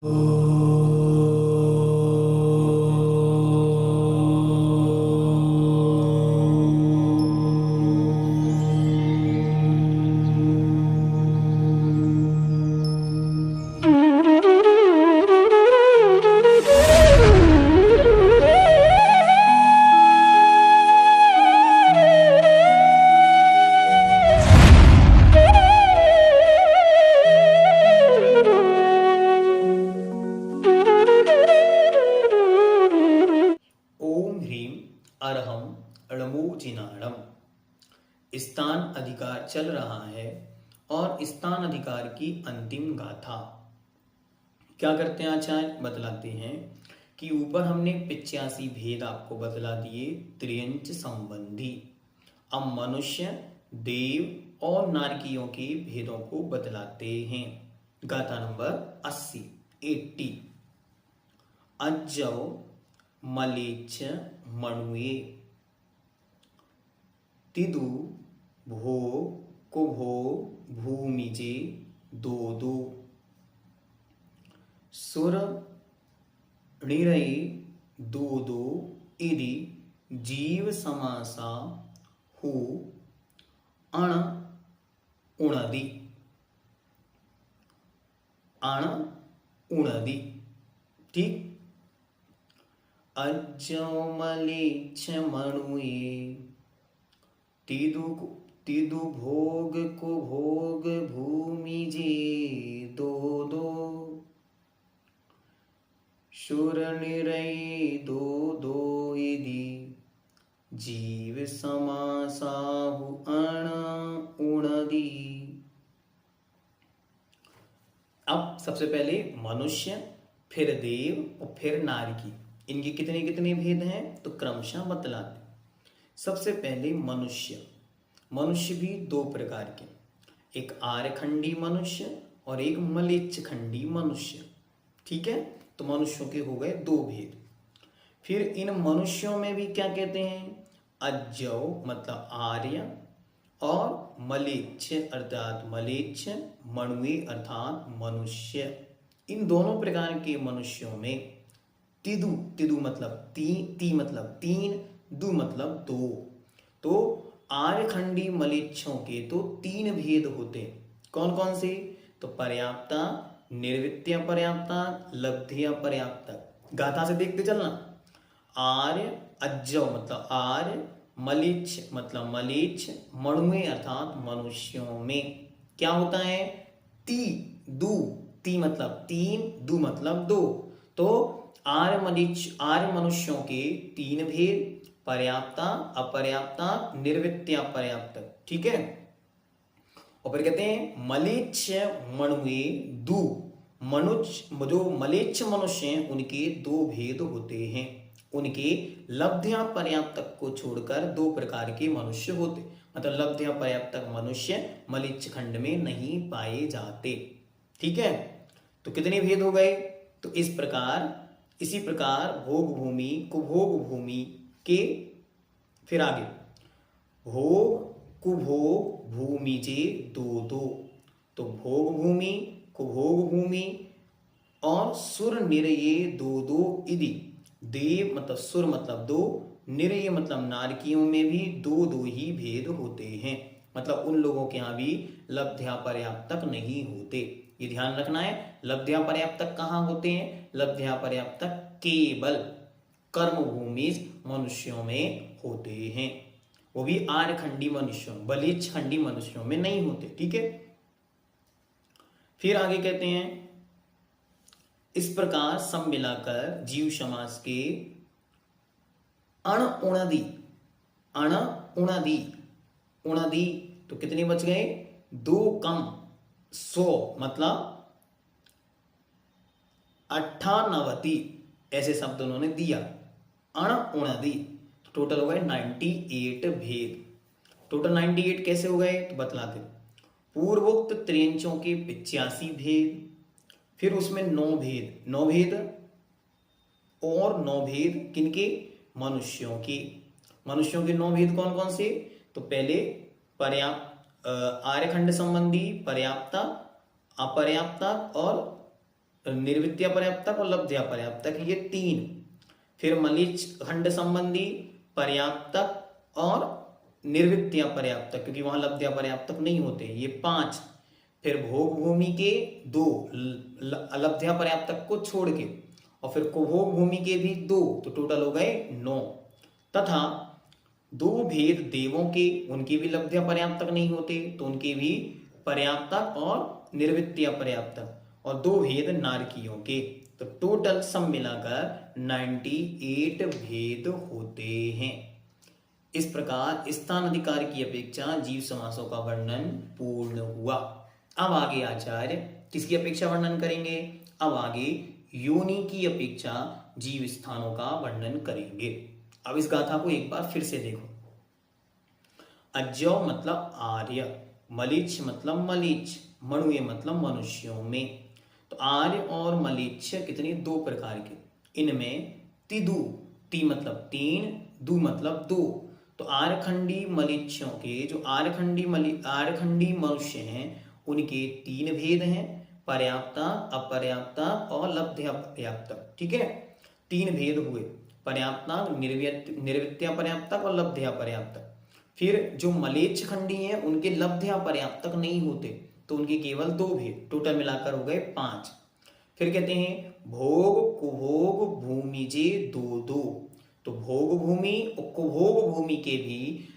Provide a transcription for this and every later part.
ओम ह्रीम अरहम अणमोजिनाणम। स्थान अधिकार चल रहा है और स्थान अधिकार की अंतिम गाथा। क्या करते हैं आचार्य? बतलाते हैं कि ऊपर हमने 85 भेद आपको बतला दिए त्रियंच संबंधी। अब मनुष्य, देव और नारकियों के भेदों को बतलाते हैं। गाथा नंबर 80। अज्जव मलेच्छ मणुए तिदु भो कुभो भूमिजे दो दो सुर णिरय दो दो इति जीव समासा हु अण उणदि अण उणदि। ठीक। अज्जव मलेच्छ मणुए तिदु भोग कुभोग भूमिजे दो दो शुर णिरय दो दो इति जीव समासाहु अण उणदि। अब सबसे पहले मनुष्य, फिर देव और फिर नारकी, इनके कितने कितने भेद हैं तो क्रमशः बतलाते। सबसे पहले मनुष्य। मनुष्य भी दो प्रकार के, एक आर्यखंडी मनुष्य और एक मलेच्छ खंडी मनुष्य। ठीक है, तो मनुष्यों के हो गए दो भेद। फिर इन मनुष्यों में भी क्या कहते हैं? अज्जव मतलब आर्य और मलेच्छ अर्थात मलेच्छ, मणुए अर्थात मनुष्य। इन दोनों प्रकार के मनुष्यों में तिदु, तिदु मतलब ती मतलब तीन, दु मतलब दो। तो आर्यखंडी मलेच्छों के तो तीन भेद होते हैं। कौन कौन से? तो पर्याप्ता, निर्वित्या पर्याप्ता, लब्ध्या पर्याप्ता। गाथा से देखते चलना। आर्य, अज्जव मतलब आर्य, मलेच्छ मतलब मलेच्छ, मणुए अर्थात मनुष्यों में क्या होता है? ती दु, ती मतलब तीन, दु मतलब दो। तो आर्य मनुष्यों के तीन भेद, पर्याप्ता, अपर्याप्ता, निर्वित्या पर्याप्त। ठीक है। और फिर कहते हैं मलेच्छ मणुए दु। मनुष्य जो मलेच्छ मनुष्य हैं उनके दो भेद होते हैं। उनके लब्ध्या पर्याप्तक को छोड़कर दो प्रकार के मनुष्य होते, मतलब लब्ध्या पर्याप्तक मनुष्य मलेच्छ खंड में नहीं पाए जाते। ठीक है, तो कितने भेद हो गए? तो इसी प्रकार भोग भूमि, कुभोग भूमि के फिर आगे भोग कुभोग भूमिजे दो दो। तो भोग भूमि, कुभोग भूमि और सुर निरये दो दो इति। देव मतलब सुर मतलब दो, निरय मतलब नारकियों में भी दो दो ही भेद होते हैं। मतलब उन लोगों के यहाँ भी लब्ध्या पर्याप्तक नहीं होते। ये ध्यान रखना है। लब्ध्या पर्याप्तक कहाँ होते हैं? लब्ध्या पर्याप्तक केवल कर्म भूमि मनुष्यों में होते हैं, वो भी आर्यखंडी मनुष्यों, बलेच्छ खंडी मनुष्यों में नहीं होते। ठीक है। फिर आगे कहते हैं इस प्रकार सब मिलाकर जीव समास के अण उणदी, अण उणदी, उणदी तो कितने बच गए? दो कम 100 मतलब 98 ऐसे शब्द उन्होंने दिया। अण उणदी तो टोटल हो गए 98 भेद। टोटल 98 कैसे हो गए तो बतलाते। पूर्वोक्त त्रियंचों के 85 भेद, फिर उसमें 9 भेद, 9 भेद और 9 भेद किनके? मनुष्यों के। मनुष्यों के 9 भेद कौन कौन से? तो पहले आर्यखंड संबंधी, पर्याप्ता, अपर्याप्ता और निर्वृत्तीय पर्याप्तक और लब्ध्य पर्याप्तक, ये 3। फिर मलिच खंड संबंधी पर्याप्तक और निर्वृत्तीय पर्याप्तक, क्योंकि वहां लब्ध्य पर्याप्तक नहीं होते, ये 5। फिर भोग भूमि के 2 लब्ध्य पर्याप्तक को छोड़ के, और फिर कुभोग भूमि के भी 2, तो टोटल हो गए 9। तथा 2 भेद देवों के, उनके भी लब्ध्य पर्याप्तक नहीं होते, तो उनके भी पर्याप्तक और निर्वृत्तीय पर्याप्तक, और 2 भेद नारकियों के, तो टोटल सब मिलाकर 98 भेद होते हैं। इस प्रकार स्थान अधिकार की अपेक्षा जीव समासों का वर्णन पूर्ण हुआ। अब आगे आचार्य किसकी अपेक्षा वर्णन करेंगे? अब आगे योनि की अपेक्षा जीव स्थानों का वर्णन करेंगे। अब इस गाथा को एक बार फिर से देखो। अज्जौ मतलब आर्य, मलिच्छ मतलब मलिच्छ, मणुए मतलब मनुष्यों में। तो आर्य और मलिच्छ कितने? 2 प्रकार के। इनमें तिदु, ती मतलब 3, दु मतलब 2। तो आर्यखंडी मलिच्छों के, जो आर्यखंडी मनुष्य हैं, उनके 3 भेद हैं, पर्याप्ता, अपर्याप्ता और लब्ध्य पर्याप्तक। ठीक है, 3 भेद हुए, पर्याप्ता, निर्वृत्तीय पर्याप्तक और लब्ध्य पर्याप्तक। फिर जो मलेच्छ खंडी हैं, उनके लब्ध्य पर्याप्तक नहीं होते, तो उनके केवल 2 भेद, टोटल मिलाकर हो गए 5। फिर कहते हैं भोग कुभोग भूमिजे 2-2। तो भोग भूमि और कुभोग भूमि के भी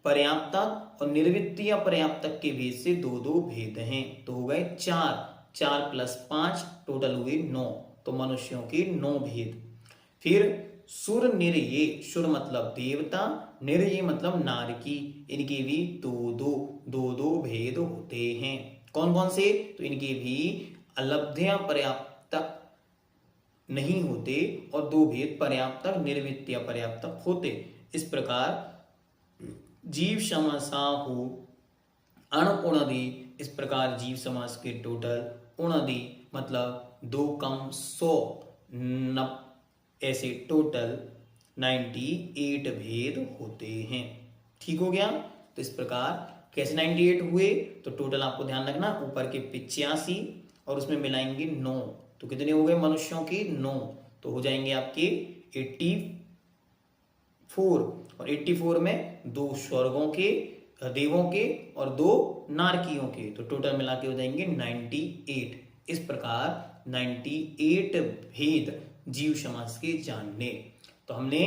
पर्याप्तक और निर्वृत्तीय पर्याप्तक के भेद से 2-2 भेद हैं, तो हो गए 4। 4 + 5 टोटल हुए 9, तो मनुष्यों के 9 भेद। फिर सुर निर्ये, सुर मतलब देवता, निर्ये मतलब नारकी, इनके भी 2-2 भेद होते हैं। कौन कौन से? तो इनके भी अलब्ध्य पर्याप्तक नहीं होते और 2 भेद पर्याप्तक, निर्वृत्तीय पर्याप्तक होते। इस प्रकार जीव समासा हो अण उणदि, इस प्रकार जीव समास के टोटल उणदि मतलब 2 कम 100, ऐसे टोटल 98 भेद होते हैं। ठीक हो गया? तो इस प्रकार कैसे 98 हुए? तो टोटल आपको ध्यान रखना, ऊपर के 85 और उसमें मिलाएंगे 9, तो कितने हो गए मनुष्यों के? 9, तो हो जाएंगे आपके 84। और 84 में 2 स्वर्गों के, देवों के, और 2 नारकियों के, तो टोटल मिला के हो जाएंगे 98। इस प्रकार 98 भेद जीव समास के जानने। तो हमने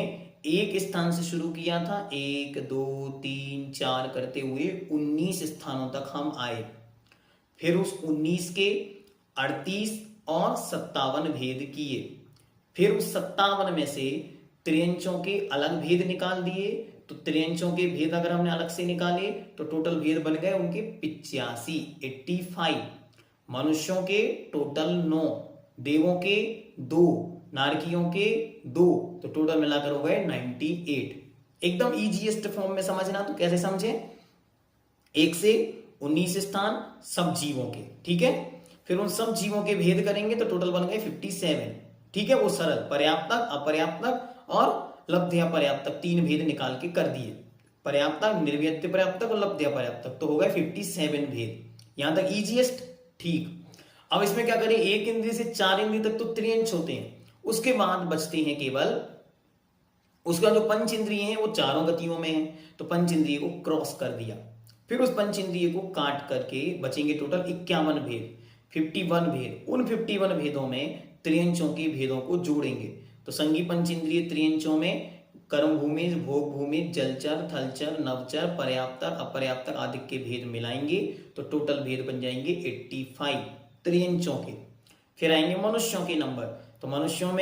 एक स्थान से शुरू किया था, 1 2 3 4 करते हुए 19 स्थानों तक हम आए। फिर उस 19 के 38 और 57 भेद किए। फिर उस 57 में से त्रियंचों के अलग भेद निकाल दिए। तो त्रियंचों के भेद अगर हमने अलग से निकाले तो टोटल भेद बन गए उनके 85। मनुष्यों के टोटल 9, देवों के 2, नारकियों के 2, तो टोटल मिलाकर हो गए 98। एकदम इजीएस्ट फॉर्म में समझना, तो कैसे समझे? 1 से 19 स्थान सब जीवों के, ठीक है। फिर उन सब जीवों के भेद करेंगे तो टोटल बन गए 57, ठीक है। वो सरल पर्याप्तक, अपर्याप्तक और लब्ध्य पर्याप्तक 3 भेद निकाल के कर दिए। पर्याप्तक, निर्वृत्तीय पर्याप्तक और लब्ध्य पर्याप्तक, तो हो गए 57 भेद। यहां तक इजीएस्ट, ठीक। अब इसमें क्या करें, 1 इंद्रिय से 4 इंद्रिय तक तो त्रियंच होते हैं, उसके बाद बचते हैं केवल, उसका जो पंच इंद्रिय है वो चारों गतियों में है, तो पंच इंद्रिय को क्रॉस कर दिया। फिर उस पंच इंद्रिय को काट करके बचेंगे टोटल 51 भेद, 51 भेद। उन 51 भेदों में त्रियंचों के भेदों को जोड़ेंगे। तो संगी पंच इंद्रिय त्रियंचों में कर्म भूमि, भोग भूमि, जलचर, थलचर, नवचर, पर्याप्तक, अपर्याप्तक आदि के भेद मिलाएंगे तो टोटल भेद बन जाएंगे 85 त्रियंचों के। फिर आएंगे मनुष्यों के नंबर। तो मनुष्यों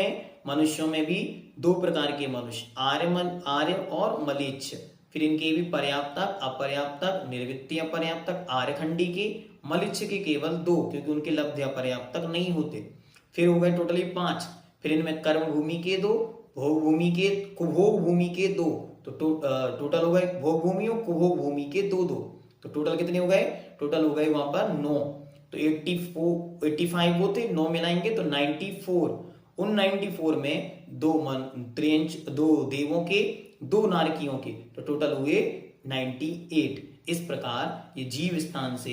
में भी 2 प्रकार के मनुष्य, आर्य और मलेच्छ। फिर इनके भी पर्याप्तक, अपर्याप्तक, निर्वृत्तीय पर्याप्तक, आर्यखंडी के, मलिच्छ के केवल 2, क्योंकि उनके लब्ध्य पर्याप्तक नहीं होते। फिर हो गए टोटली 5। फिर इनमें कर्म भूमि के 2, भोग भूमि के, कुभोग भूमि के 2, तो टोटल हो गए भोग भूमि और कुभोग भूमि के 2-2, तो टोटल कितने हो गए? टोटल हो गए वहां पर 9। तो 85 वो थे, 9 मिलाएंगे तो 94। उन 94 में 2 त्रियंच, 2 देवों के, 2 नारकियों के, तो टोटल हुए 98। इस प्रकार ये जीव स्थान से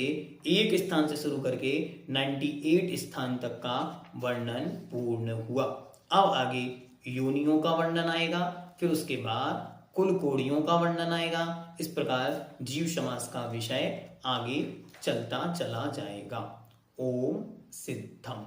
एक स्थान से शुरू करके 98 स्थान तक का वर्णन पूर्ण हुआ। अब आगे योनियों का वर्णन आएगा, फिर उसके बाद कुल कोड़ियों का वर्णन आएगा। इस प्रकार जीव समास का विषय आगे चलता चला जाएगा। ओम सिद्धम।